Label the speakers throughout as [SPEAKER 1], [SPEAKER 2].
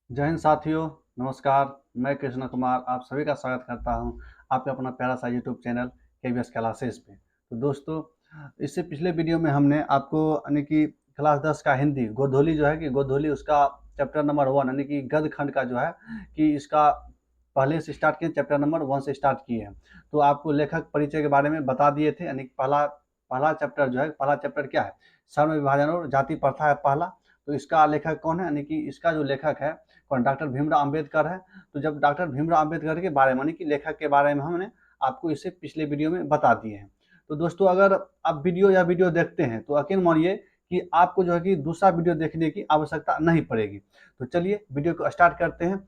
[SPEAKER 1] जय हिंद साथियों, नमस्कार। मैं कृष्ण कुमार आप सभी का स्वागत करता हूं आपके अपना प्यारा सा यूट्यूब चैनल केवीएस क्लासेस पे। तो दोस्तों, इससे पिछले वीडियो में हमने आपको यानी कि क्लास 10 का हिंदी गोधोली जो है कि गोधोली उसका चैप्टर नंबर 1 यानी कि गद्य खंड का जो है कि इसका पहले से स्टार्ट किए, चैप्टर नंबर 1 से स्टार्ट किए हैं। तो आपको लेखक परिचय के बारे में बता दिए थे। यानी पहला पहला चैप्टर जो है, पहला चैप्टर क्या है? सर्ण विभाजन और जाति प्रथा है पहला। तो इसका लेखक कौन है? यानी कि इसका जो लेखक है कौन? डॉक्टर भीमराव अंबेडकर है। तो जब डॉक्टर भीमराव अंबेडकर के बारे में यानी कि लेखक के बारे में हमने आपको इससे पिछले वीडियो में बता दिए हैं। तो दोस्तों, अगर आप वीडियो देखते हैं तो यकीन मानिए कि आपको जो है कि दूसरा वीडियो देखने की आवश्यकता नहीं पड़ेगी। तो चलिए वीडियो को स्टार्ट करते हैं।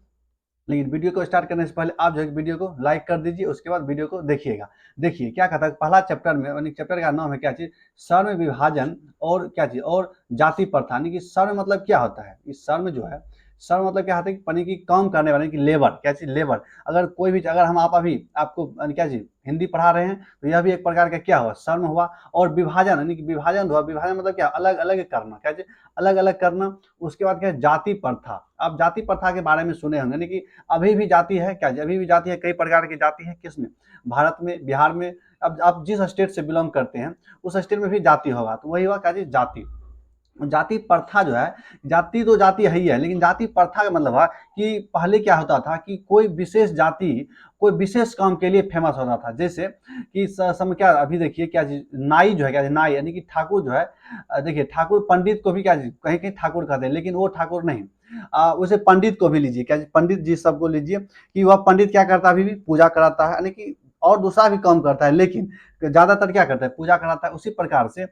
[SPEAKER 1] लेकिन वीडियो को स्टार्ट करने से पहले आप जो है वीडियो को लाइक कर दीजिए, उसके बाद वीडियो को देखिएगा। देखिए क्या कहता है पहला चैप्टर में, यानी चैप्टर का नाम है क्या चीज? सर्ण विभाजन और क्या चीज? और जाति प्रथा। यानी कि सर्ण मतलब क्या होता है? इस सर्ण जो है, सर्ण मतलब क्या होता है कि पनी की काम करने वाले की लेबर, क्या चीज? लेबर। अगर कोई भी, अगर हम आप अभी आपको क्या चीज हिंदी पढ़ा रहे हैं तो यह भी एक प्रकार का क्या हुआ? सर्ण हुआ। और विभाजन यानी कि विभाजन हुआ। विभाजन मतलब क्या? अलग अलग करना, क्या चीज? अलग अलग करना। उसके बाद क्या है? जाति प्रथा। आप जाति प्रथा के बारे में सुने होंगे। यानी कि अभी भी जाति है, क्या अभी भी जाति है? कई प्रकार की जाति है। किसमें? भारत में, बिहार में। अब आप जिस स्टेट से बिलोंग करते हैं उस स्टेट में भी जाति होगा। तो वही हुआ क्या चीज? जाति। जाति प्रथा जो है, जाति तो जाति है ही है, लेकिन जाति प्रथा का मतलब है कि पहले क्या होता था कि कोई विशेष जाति कोई विशेष काम के लिए फेमस होता था। जैसे कि सम क्या अभी देखिए क्या चीज? नाई जो है, क्या नाई यानी कि ठाकुर जो है, देखिए ठाकुर पंडित को भी क्या चीज कहीं कहीं ठाकुर कहते हैं, लेकिन वो ठाकुर नहीं। उसे पंडित को भी लीजिए, क्या पंडित जी सबको लीजिए कि वह पंडित क्या करता है? अभी भी पूजा कराता है, यानी कि और दूसरा भी काम करता है, लेकिन ज्यादातर क्या करता है? पूजा कराता है। उसी प्रकार से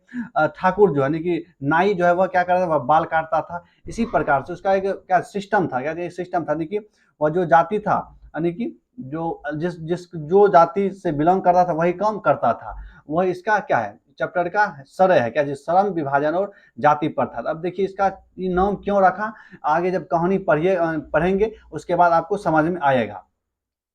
[SPEAKER 1] ठाकुर जो है यानी कि नाई जो है वह क्या करता था? वह बाल काटता था। इसी प्रकार से उसका एक क्या सिस्टम था, क्या सिस्टम था? यानी कि वह जो जाति था, यानी कि जो जिस जिस जो जाति से बिलोंग करता था वही काम करता था। वह इसका क्या है? चैप्टर का सरय है, क्या जी? श्रम विभाजन और जाति प्रथा। अब देखिए इसका ये नाम क्यों रखा, आगे जब कहानी पढ़ेंगे उसके बाद आपको समझ में आएगा।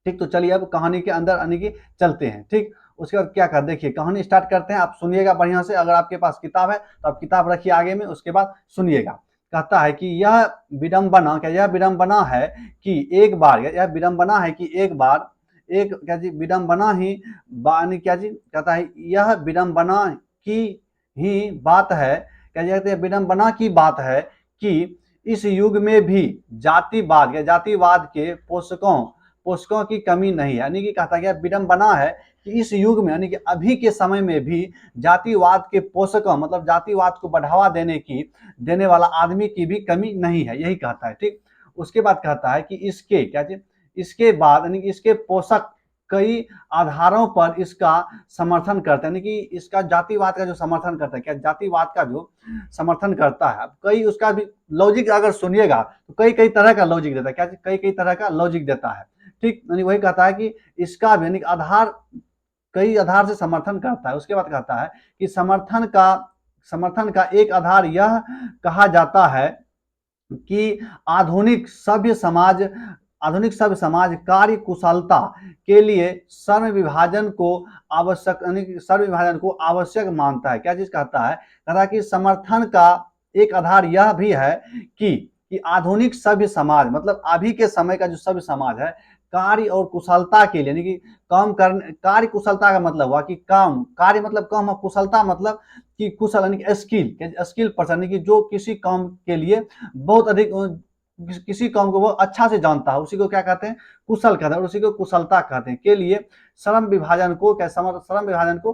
[SPEAKER 1] ठीक, तो चलिए अब कहानी के अंदर यानी कि चलते हैं। ठीक, उसके बाद क्या कर, देखिए कहानी स्टार्ट करते हैं। आप सुनिएगा बढ़िया से। अगर आपके पास किताब है तो आप किताब रखिए आगे में, उसके बाद सुनिएगा। कहता है कि यह विडंबना, क्या यह विडंबना है कि एक बार, यह विडंबना है कि एक बार एक क्या जी? विडंबना ही बानी, क्या जी कहता है? यह विडंबना की ही बात है, क्या कहते हैं? विडंबना की बात है कि इस युग में भी जातिवाद या जातिवाद के पोषकों की कमी नहीं है। यानी कि कहता गया विडंबना है कि इस युग में, यानी कि अभी के समय में भी जातिवाद के पोषकों मतलब जातिवाद को बढ़ावा देने वाला आदमी की भी कमी नहीं है, यही कहता है। ठीक, उसके बाद कहता है कि इसके क्या चीज? इसके बाद यानी कि इसके पोषक कई आधारों पर इसका समर्थन करते हैं। यानी कि इसका जातिवाद का जो समर्थन करता है, क्या जातिवाद का जो समर्थन करता है, कई उसका भी लॉजिक अगर सुनिएगा तो कई कई तरह का लॉजिक देता है। क्या कई कई तरह का लॉजिक देता है। ठीक, यानी वही कहता है कि इसका भी आधार कई आधार से समर्थन करता है। उसके बाद कहता है कि समर्थन का एक आधार यह कहा जाता है कि आधुनिक सभ्य समाज कार्य कुशलता के लिए सर्व विभाजन को आवश्यक मानता है। क्या चीज कहता है? कहता है कि समर्थन का एक आधार यह भी है कि आधुनिक सभ्य समाज मतलब अभी के समय का जो सभ्य समाज है, कार्य और कुशलता के लिए, यानी कि काम करने, कार्य कुशलता का मतलब हुआ कि काम, कार्य मतलब काम, कुशलता मतलब कि कुशल यानी कि स्किल पर्सन, यानी कि जो किसी काम के लिए बहुत अधिक किसी काम को वो अच्छा से जानता है, उसी को क्या कहते हैं? कुशल कहते हैं, और उसी को कुशलता कहते हैं। के लिए श्रम विभाजन को क्या श्रम विभाजन को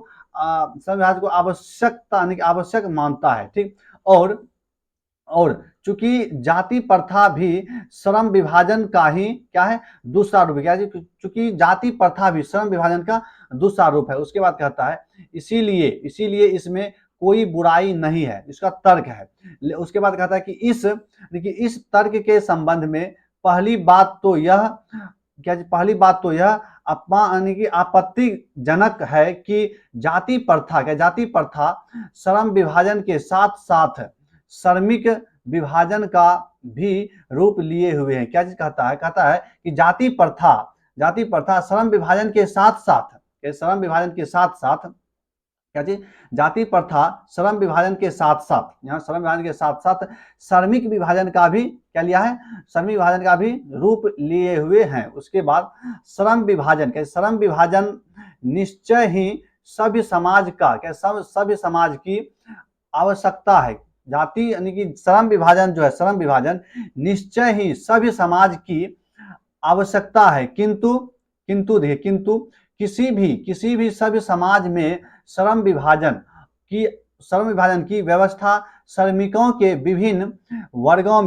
[SPEAKER 1] आवश्यकता यानी कि आवश्यक मानता है। ठीक, और चूंकि जाति प्रथा भी श्रम विभाजन का ही क्या है? दूसरा रूप है। क्या? चूंकि जाति प्रथा भी श्रम विभाजन का दूसरा रूप है। उसके बाद कहता है इसीलिए इसीलिए इसमें कोई बुराई नहीं है, इसका तर्क है। उसके बाद कहता है कि देखिए इस तर्क के संबंध में पहली बात तो यह क्या? पहली बात तो यह यानी कि आपत्तिजनक है कि जाति प्रथा श्रम विभाजन के साथ साथ श्रमिक विभाजन का भी रूप लिए हुए हैं। क्या चीज कहता है? कहता है कि जाति प्रथा श्रम विभाजन के साथ साथ क्या चीज, जाति प्रथा श्रम विभाजन के साथ साथ, यहाँ श्रम विभाजन के साथ साथ श्रमिक विभाजन का भी क्या लिया है, श्रमिक विभाजन का भी रूप लिए हुए हैं। उसके बाद श्रम विभाजन, क्या श्रम विभाजन निश्चय ही सभ्य समाज का, क्या सभ्य समाज की आवश्यकता है। जाति यानी कि श्रम विभाजन जो है, श्रम विभाजन निश्चय ही सभ्य समाज की आवश्यकता है, किंतु देखिए, किंतु किसी भी सभ्य समाज में श्रम विभाजन की व्यवस्था श्रमिकों के विभिन्न वर्गों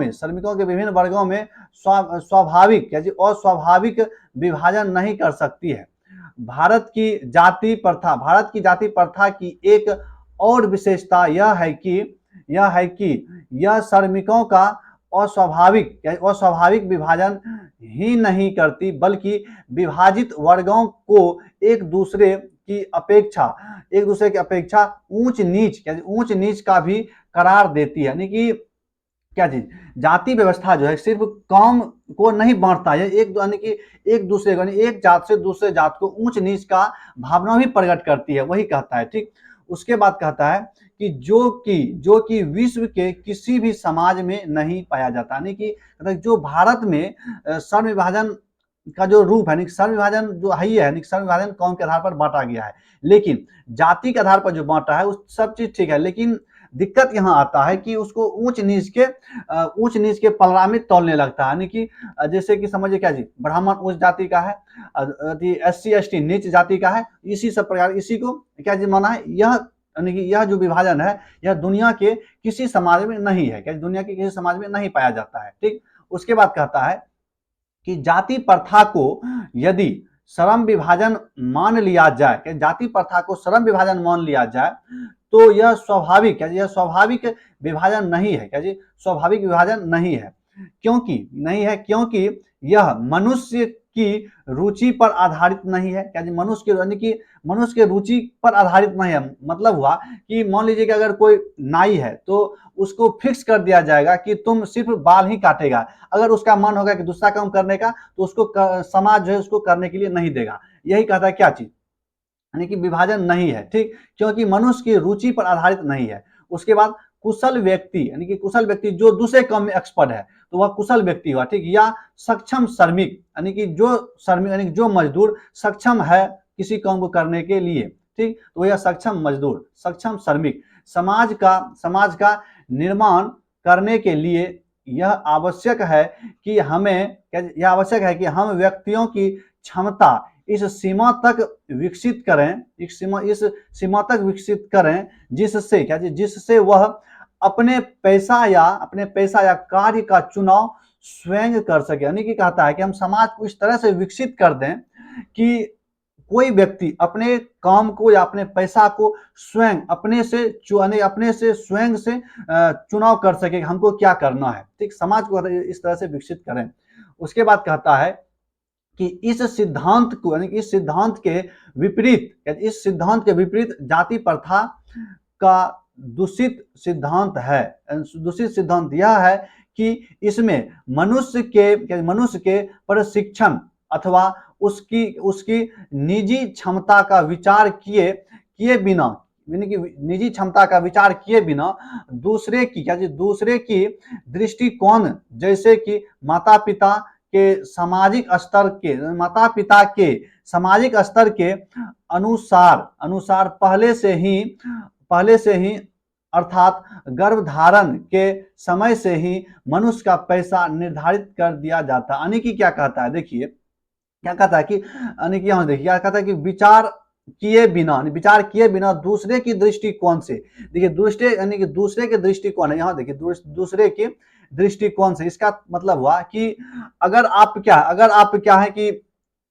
[SPEAKER 1] में स्वाभाविक अस्वाभाविक विभाजन नहीं कर सकती है। भारत की जाति प्रथा की एक और विशेषता यह है कि यह श्रमिकों का अस्वाभाविक विभाजन ही नहीं करती, बल्कि विभाजित वर्गों को एक दूसरे की अपेक्षा ऊंच नीच का भी करार देती है। यानी कि क्या चीज, जाति व्यवस्था जो है सिर्फ कौम को नहीं बांटता है, एक दूसरे को, एक जात से दूसरे जात को ऊंच नीच का भावना भी प्रकट करती है, वही कहता है। ठीक, उसके बाद कहता है कि जो कि विश्व के किसी भी समाज में नहीं पाया जाता। यानी कि जो भारत में श्रम विभाजन का जो रूप है, श्रम विभाजन जो है, श्रम विभाजन कौम के आधार पर बांटा गया है, लेकिन जाति के आधार पर जो बांटा है उस सब चीज ठीक है, लेकिन दिक्कत यहाँ आता है कि उसको ऊंच नीच के पलड़ा में तौलने लगता है। यानी कि जैसे कि समझिए क्या जी, ब्राह्मण उच्च जाति का है, SC ST नीच जाति का है, इसी सब प्रकार इसी को क्या जी माना है, यानी कि यह जो विभाजन है यह दुनिया के किसी समाज में नहीं है, क्या दुनिया के किसी समाज में नहीं पाया जाता है। ठीक, उसके बाद कहता है कि जाति प्रथा को यदि श्रम विभाजन मान लिया जाए, जाति प्रथा को श्रम विभाजन मान लिया जाए तो यह स्वाभाविक विभाजन नहीं है। क्या जी, स्वाभाविक विभाजन नहीं है। क्योंकि यह मनुष्य की रुचि पर आधारित नहीं है। क्या जी, मनुष्य के रुचि पर आधारित नहीं है। मतलब हुआ कि मान लीजिए कि अगर कोई नाई है तो उसको फिक्स कर दिया जाएगा कि तुम सिर्फ बाल ही काटेगा। अगर उसका मन होगा कि दूसरा काम करने का तो उसको समाज जो है उसको करने के लिए नहीं देगा। यही कहता है क्या चीज, यानी कि विभाजन नहीं है। ठीक, क्योंकि मनुष्य की रुचि पर आधारित नहीं है। उसके बाद कुशल व्यक्ति, यानी कि कुशल व्यक्ति जो दूसरे काम में एक्सपर्ट है तो वह कुशल व्यक्ति हुआ। ठीक, या सक्षम श्रमिक, यानी कि जो मजदूर सक्षम है किसी काम को करने के लिए। ठीक, तो यह सक्षम मजदूर, सक्षम श्रमिक समाज का निर्माण करने के लिए यह आवश्यक है कि हम व्यक्तियों की क्षमता इस सीमा तक विकसित करें जिससे वह अपने पैसा या कार्य का चुनाव स्वयं कर सके। यानी कि कहता है कि हम समाज को इस तरह से विकसित कर दें कि कोई व्यक्ति अपने काम को या अपने पैसा को स्वयं अपने से स्वयं से चुनाव कर सके कि हमको क्या करना है। ठीक, समाज को इस तरह से विकसित करें। उसके बाद कहता है कि इस सिद्धांत के विपरीत जाति प्रथा का दूषित सिद्धांत यह है कि इसमें मनुष्य के प्रशिक्षण अथवा उसकी निजी क्षमता का विचार किए बिना दूसरे की दृष्टिकोण, जैसे कि माता पिता के सामाजिक स्तर के अनुसार पहले से ही अर्थात गर्भधारण के समय से ही मनुष्य का पैसा निर्धारित कर दिया जाता है। यानी कि क्या कहता है, देखिए क्या कहता है कि यानी कि यहाँ देखिए क्या कहता है कि विचार किए बिना दूसरे की दृष्टिकोण से, देखिए दूसरे के दृष्टिकोण है, यहाँ देखिए दूसरे के दृष्टिकोण से, इसका मतलब हुआ कि अगर आप क्या है कि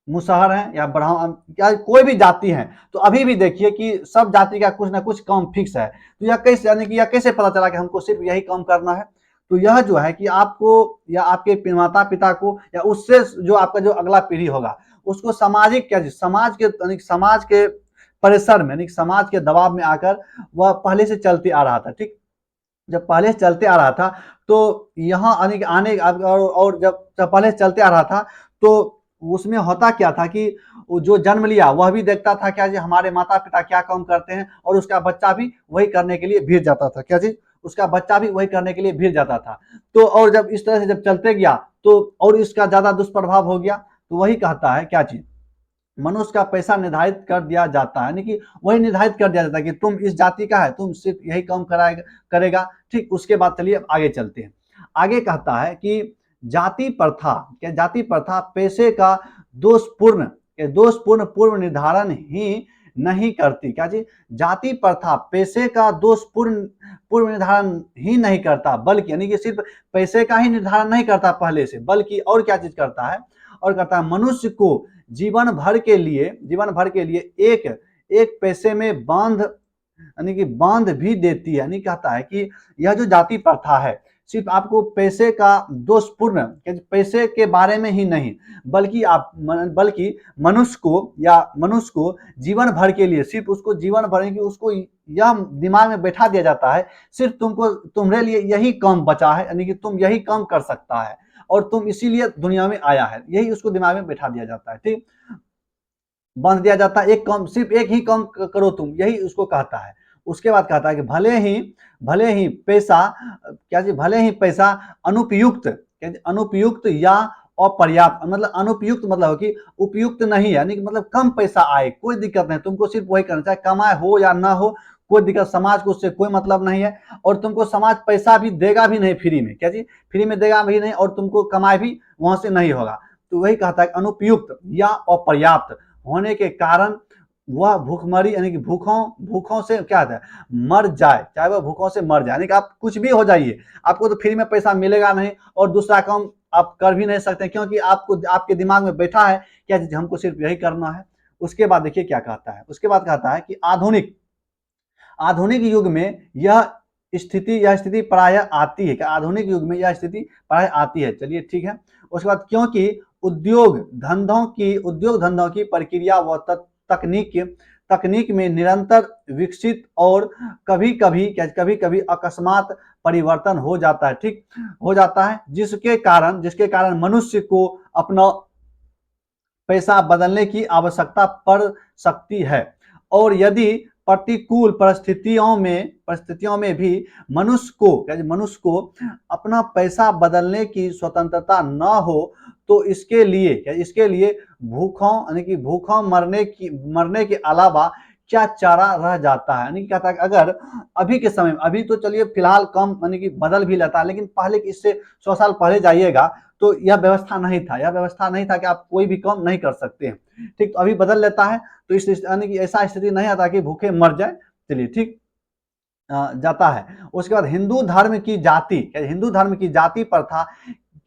[SPEAKER 1] मुसहर हैं या ब्राह्मण या कोई भी जाति है तो अभी भी देखिए कि सब जाति का कुछ ना कुछ काम फिक्स है। तो यह कैसे पता चला कि हमको सिर्फ यही काम करना है। तो यह जो है कि आपको या आपके माता पिता को या उससे जो आपका जो अगला पीढ़ी होगा उसको समाज के परिसर में, समाज के दबाव में आकर वह पहले से चलते आ रहा था। ठीक, जब पहले चलते आ रहा था तो यहाँ और जब पहले चलते आ रहा था तो उसमें होता क्या था कि वो जो जन्म लिया वह भी देखता था क्या जी हमारे माता पिता क्या काम करते हैं, और उसका बच्चा भी वही करने के लिए भीड़ जाता था, क्या जी उसका बच्चा भी वही करने के लिए भीड़ जाता था। तो और जब इस तरह से जब चलते गया तो और इसका ज्यादा दुष्प्रभाव हो गया। तो वही कहता है क्या चीज, मनुष्य का पैसा निर्धारित कर दिया जाता है, यानी कि वही निर्धारित कर दिया जाता है कि तुम इस जाति का है, तुम सिर्फ यही काम कराएगा करेगा। ठीक, उसके बाद चलिए आगे चलते हैं। आगे कहता है कि जाति प्रथा, क्या जाति प्रथा पैसे का दोषपूर्ण पूर्व निर्धारण ही नहीं करती, क्या जी जाति प्रथा पैसे का दोषपूर्ण पूर्व निर्धारण ही नहीं करता, बल्कि यानी कि सिर्फ पैसे का ही निर्धारण नहीं करता पहले से, बल्कि और क्या चीज करता है, और कहता है मनुष्य को जीवन भर के लिए एक एक पैसे में बांध, यानी कि बांध भी देती है। यानी कहता है कि यह जो जाति प्रथा है सिर्फ आपको पैसे का दोषपूर्ण, पैसे के बारे में ही नहीं, बल्कि मनुष्य को जीवन भर के लिए, सिर्फ उसको जीवन भर की उसको यह दिमाग में बैठा दिया जाता है सिर्फ तुम्हारे लिए यही काम बचा है, यानी कि तुम यही काम कर सकता है और तुम इसीलिए दुनिया में आया है, यही उसको दिमाग में बैठा दिया जाता है। ठीक, बांध दिया जाता है, एक काम सिर्फ एक ही काम करो तुम, यही उसको कहता है। उसके बाद कहता है कि भले ही पैसा, क्या जी भले ही पैसा अनुपयुक्त या अपर्याप्त, मतलब अनुपयुक्त मतलब कि उपयुक्त नहीं है, यानी कि मतलब कम पैसा आए कोई दिक्कत नहीं, तुमको सिर्फ वही करना, चाहे कमाए हो या ना हो कोई दिक्कत, समाज को उससे कोई मतलब नहीं है। और तुमको समाज पैसा भी देगा भी नहीं फ्री में, क्या जी फ्री में देगा भी नहीं, और तुमको कमाए भी वहां से नहीं होगा। तो वही कहता है अनुपयुक्त या अपर्याप्त होने के कारण वह भूखमरी, यानी कि भूखों से क्या है मर जाए, चाहे वह भूखों से मर जाए, यानी कि आप कुछ भी हो जाइए, आपको तो फ्री में पैसा मिलेगा नहीं और दूसरा काम आप कर भी नहीं सकते, क्योंकि आपको आपके दिमाग में बैठा है क्या चीज हमको सिर्फ यही करना है। उसके बाद देखिए क्या कहता है, उसके बाद कहता है कि आधुनिक युग में यह स्थिति प्राय आती है, क्या आधुनिक युग में यह स्थिति प्राय आती है। चलिए ठीक है। उसके बाद क्योंकि उद्योग धंधों की प्रक्रिया व तकनीक में निरंतर विकसित और कभी कभी अकस्मात परिवर्तन हो जाता है, ठीक हो जाता है, जिसके कारण मनुष्य को अपना पैसा बदलने की आवश्यकता पड़ सकती है। और यदि प्रतिकूल परिस्थितियों में भी मनुष्य को अपना पैसा बदलने की स्वतंत्रता न हो तो इसके लिए भूखों, यानी कि भूखों मरने के अलावा क्या चारा रह जाता है। यानी कहता है कि अगर अभी के समय में, अभी तो चलिए फिलहाल कम यानी कि बदल भी लेता है, लेकिन पहले इससे 100 साल पहले जाइएगा तो यह व्यवस्था नहीं था कि आप कोई भी काम नहीं कर सकते हैं। ठीक, तो अभी बदल लेता है तो इस यानी कि ऐसा स्थिति नहीं आता कि भूखे मर जाए। चलिए ठीक जाता है। उसके बाद हिंदू धर्म की जाति प्रथा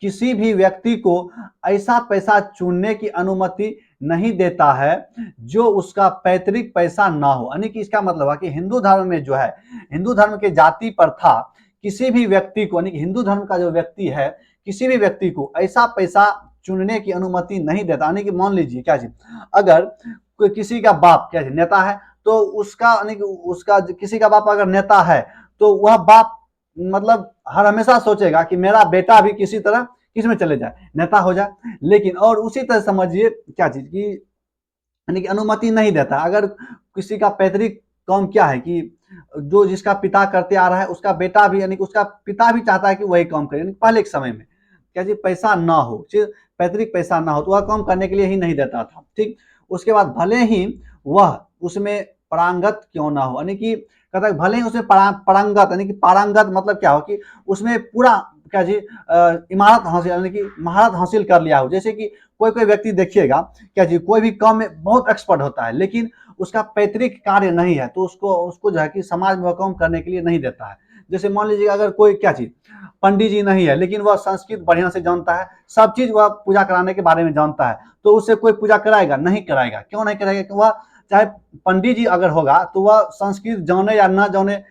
[SPEAKER 1] किसी भी व्यक्ति को ऐसा पैसा चुनने की अनुमति नहीं देता है जो उसका पैतृक पैसा ना हो। यानी कि इसका मतलब है कि हिंदू धर्म में जो है, हिंदू धर्म के जाति प्रथा किसी भी व्यक्ति को, यानी कि हिंदू धर्म का जो व्यक्ति है किसी भी व्यक्ति को ऐसा पैसा चुनने की अनुमति नहीं देता। यानी कि मान लीजिए क्या जी, अगर कोई किसी का बाप क्या नेता है तो उसका, यानी कि उसका किसी का बाप अगर नेता है तो वह बाप मतलब हर हमेशा सोचेगा कि मेरा बेटा भी किसी तरह किसमें चले जाए, नेता हो जाए। लेकिन और उसी तरह समझिए क्या चीज की, यानी कि अनुमति नहीं देता। अगर किसी का पैतृक काम क्या है कि जो जिसका पिता करते आ रहा है उसका बेटा भी, यानी कि उसका पिता भी चाहता है कि वही काम करे, यानी पहले के समय में क्या जी पैसा ना हो, पैतृक पैसा ना हो तो वह काम करने के लिए ही नहीं देता था। ठीक, उसके बाद भले ही वह उसमें पारंगत क्यों ना हो, यानी कि कहता है भले ही उसमें पारंगत, यानी कि पारंगत मतलब क्या हो कि उसमें पूरा क्या जी इमारत हासिल, यानी कि महारत हासिल कर लिया हो। जैसे कि कोई व्यक्ति देखिएगा क्या जी कोई भी काम में बहुत एक्सपर्ट होता है लेकिन उसका पैतृक कार्य नहीं है तो उसको जो है कि समाज में काम करने के लिए नहीं देता है। जैसे मान लीजिए अगर कोई क्या चीज पंडित जी नहीं है लेकिन वह संस्कृत बढ़िया से जानता है, सब चीज वह पूजा कराने के बारे में जानता है, तो उससे कोई पूजा कराएगा नहीं कराएगा। क्यों नहीं कराएगा कि वह चाहे पंडित जी अगर होगा तो वह संस्कृत जाने या ना जाने,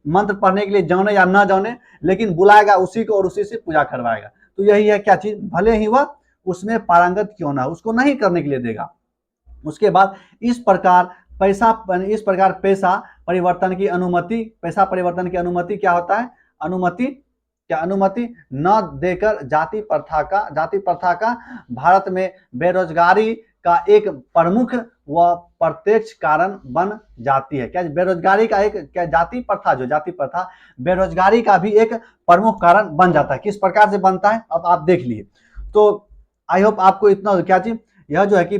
[SPEAKER 1] मंत्र पढ़ने के लिए जाने या ना जाने, लेकिन बुलाएगा उसी को और उसी से पूजा करवाएगा। तो यही है क्या चीज, भले ही वह उसमें पारंगत क्यों ना, उसको नहीं करने के लिए देगा। उसके बाद इस प्रकार पैसा पैसा परिवर्तन की अनुमति क्या होता है, अनुमति क्या अनुमति न देकर जाति प्रथा का भारत में बेरोजगारी का एक प्रमुख व प्रत्यक्ष कारण बन जाती है। क्या बेरोजगारी का एक क्या जाति प्रथा बेरोजगारी का भी एक प्रमुख कारण बन जाता है। किस प्रकार से बनता है अब आप देख लिए। तो आई होप आपको इतना क्या चीज यह जो है कि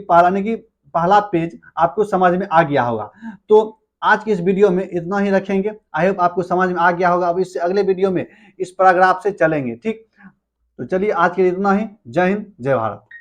[SPEAKER 1] पहला पेज आपको समझ में आ गया होगा। तो आज की इस वीडियो में इतना ही रखेंगे। आई होप आपको समझ में आ गया होगा। अब इससे अगले वीडियो में इस पैराग्राफ से चलेंगे। ठीक, तो चलिए आज के लिए इतना ही। जय हिंद, जय भारत।